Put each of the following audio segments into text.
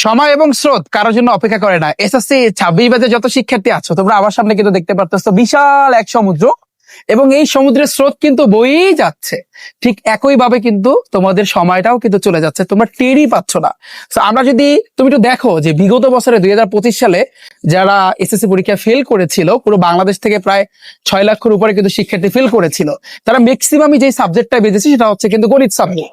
সময় এবং স্রোত কারোর জন্য অপেক্ষা করে না। এসএসসি 26 ব্যাচে যত শিক্ষার্থী আছো তোমরা আমার সামনে কিন্তু দেখতে পারতেছো বিশাল এক সমুদ্র, এবং এই সমুদ্রের স্রোত কিন্তু বয়েই যাচ্ছে। ঠিক একই ভাবে কিন্তু তোমাদের সময়টাও কিন্তু চলে যাচ্ছে, তোমরা টেরই পাচ্ছ না। তো আমরা যদি তুমি একটু দেখো যে বিগত বছরে 2025 সালে যারা এসএসসি পরীক্ষা ফেল করেছিল, পুরো বাংলাদেশ থেকে প্রায় 6 লাখের উপরে কিন্তু শিক্ষার্থী ফেল করেছিল। তারা ম্যাক্সিমামই যে সাবজেক্টটা বেঁধেছে সেটা হচ্ছে কিন্তু গণিত সাবজেক্ট।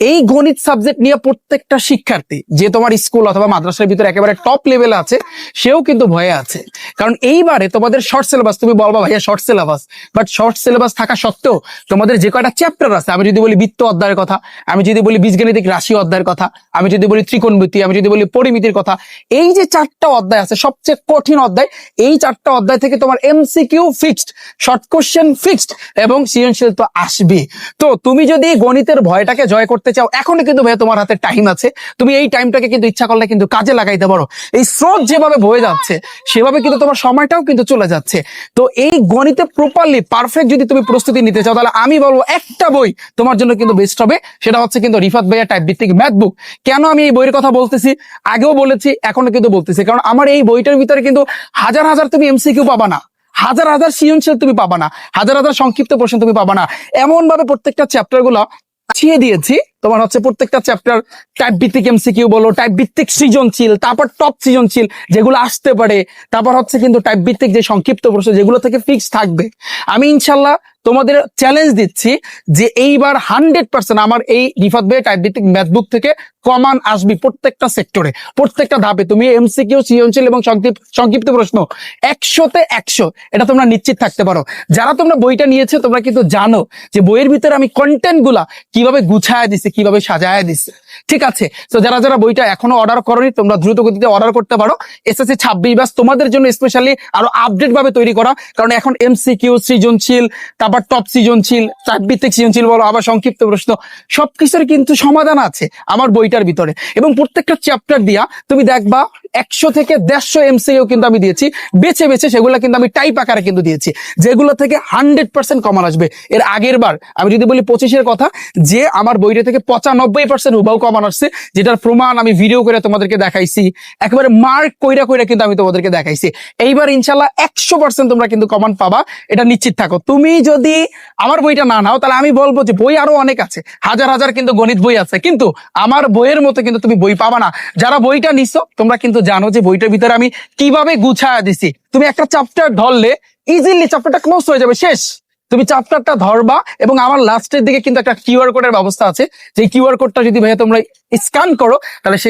এই গণিত সাবজেক্ট নিয়ে প্রত্যেকটা শিক্ষার্থী যে তোমার স্কুল অথবা মাদ্রাসার ভিতরে একেবারে টপ লেভেলে আছে সেও কিন্তু ভয়ে আছে। কারণ এইবারে তোমাদের শর্ট সিলেবাস, তুমি বলবা ভাইয়া short syllabus, but short syllabus থাকা সত্ত্বেও তোমাদের যে কয়টা চ্যাপ্টার আছে, আমি যদি বলি বৃত্ত অধ্যায়ের কথা, আমি যদি বলি বীজগাণিতিক রাশি অধ্যায়ের কথা, আমি যদি বলি ত্রিকোণমিতি, আমি যদি বলি পরিমিতির কথা, এই যে 4টা অধ্যায় আছে সবচেয়ে কঠিন অধ্যায়, এই 4টা অধ্যায় থেকে তোমার MCQ fixed, short question fixed এবং সৃজনশীল তো আসবে। তো তুমি যদি গণিতের ভয়টাকে জয় করতে চাও, এখনো কিন্তু ভাই তোমার হাতে টাইম আছে। তুমি এই টাইমটাকে কিন্তু ইচ্ছা করলে কিন্তু কাজে লাগাইতে পারো। এই স্রোত যেভাবে বয়ে যাচ্ছে সেভাবে কিন্তু তোমার সময়টাও কিন্তু চলে যাচ্ছে। তো এই গণিতে প্রপারলি পারফেক্ট যদি তুমি প্রস্তুতি নিতে চাও, তাহলে আমি বলবো একটা বই তোমার জন্য কিন্তু বেস্ট হবে, সেটা হচ্ছে কিন্তু রিফাত ভাইয়া টাইপ ভিত্তিক ম্যাথ বুক। কেন আমি এই বইয়ের কথা বলতেছি, আগেও বলেছি এখনো কিন্তু বলতেছি, কারণ আমার এই বইটার ভিতরে কিন্তু হাজার হাজার তুমি এমসিকিউ পাবা না, হাজার হাজার সৃজনশীল তুমি পাবা না, হাজার হাজার সংক্ষিপ্ত প্রশ্ন তুমি পাবা না। এমন ভাবে প্রত্যেকটা চ্যাপ্টার গুলো ছিয়ে দিয়েছি, তোমার হচ্ছে প্রত্যেকটা চ্যাপ্টার টাইপ ভিত্তিক এমসিকিউ বলো, টাইপ ভিত্তিক সৃজনশীল, তারপর টপ সৃজনশীল যেগুলো আসতে পারে, তারপর হচ্ছে কিন্তু টাইপ ভিত্তিক যে সংক্ষিপ্ত প্রশ্ন যেগুলো থেকে ফিক্স থাকবে। আমি ইনশাল্লাহ তোমাদের চ্যালেঞ্জ দিচ্ছি যে এইবার 100% আমার এই রিফাত ভাই টাইপ ভিত্তিক ম্যাথ বুক থেকে কমান আসবে প্রত্যেকটা সেক্টরে, প্রত্যেকটা ধাপে। তুমি এমসিকিউ, সৃজনশীল এবং সংক্ষিপ্ত প্রশ্ন 100-তে 100, এটা তোমরা নিশ্চিত থাকতে পারো। যারা তোমরা বইটা নিয়েছে তোমরা কিন্তু জানো যে বইয়ের ভিতরে আমি কন্টেন্ট গুলা কিভাবে গুছায় দিছি, কিভাবে সাজায় দিছি। ঠিক আছে, তো যারা যারা বইটা এখনো অর্ডার করোনি তোমরা দ্রুত গতিতে অর্ডার করতে পারো। এসএসসি 26 ব্যাচ তোমাদের জন্য স্পেশালি আরো আপডেট ভাবে তৈরি করা, কারণ এখন এমসিকিউ, সৃজনশীল, তারপর টপ সৃজনশীল, চাপ ভিত্তিক সৃজনশীল বলো, আবার সংক্ষিপ্ত প্রশ্ন, সবকিছুর কিন্তু সমাধান আছে আমার বইটার ভিতরে। এবং প্রত্যেকটা চ্যাপ্টার দিয়া তুমি দেখবা 100 থেকে 150 এমসিকিউ কিন্তু আমি দিয়েছি বেছে বেছে, সেগুলো কিন্তু আমি টাইপ আকারে কিন্তু দিয়েছি, যেগুলো থেকে 100% কমন আসবে। এর আগের বার আমি যদি বলি 25-এর কথা, যে আমার বইটা থেকে 95% হুবাহু কমন আসছে, যেটার প্রমাণ আমি ভিডিও করে তোমাদেরকে দেখাইছি, একেবারে মার্ক কইরা কইরা কিন্তু আমি তোমাদেরকে দেখাইছি। এইবার ইনশাল্লাহ 100% তোমরা কিন্তু কমন পাবা, এটা নিশ্চিত থাকো। তুমি যদি আমার বইটা না নাও তাহলে আমি বলবো যে বই আরো অনেক আছে, হাজার হাজার কিন্তু গণিত বই আছে, কিন্তু আমার বইয়ের মতো কিন্তু তুমি বই পাবা না। যারা বইটা নিছো তোমরা কিন্তু জানো যে বইটার ভিতরে আমি কিভাবে গুছায় দিছি। তুমি একটা চ্যাপ্টার ধরলে ইজিলি চ্যাপ্টারটা ক্লোজ হয়ে যাবে, শেষ। তুমি চ্যাপ্টারটা ধরবা এবং আমার লাস্টের দিকে কিন্তু একটা কিউআর কোডের ব্যবস্থা আছে, যে কিউআর কোডটা যদি ভাইয়া তোমরা স্ক্যান করো তাহলে সে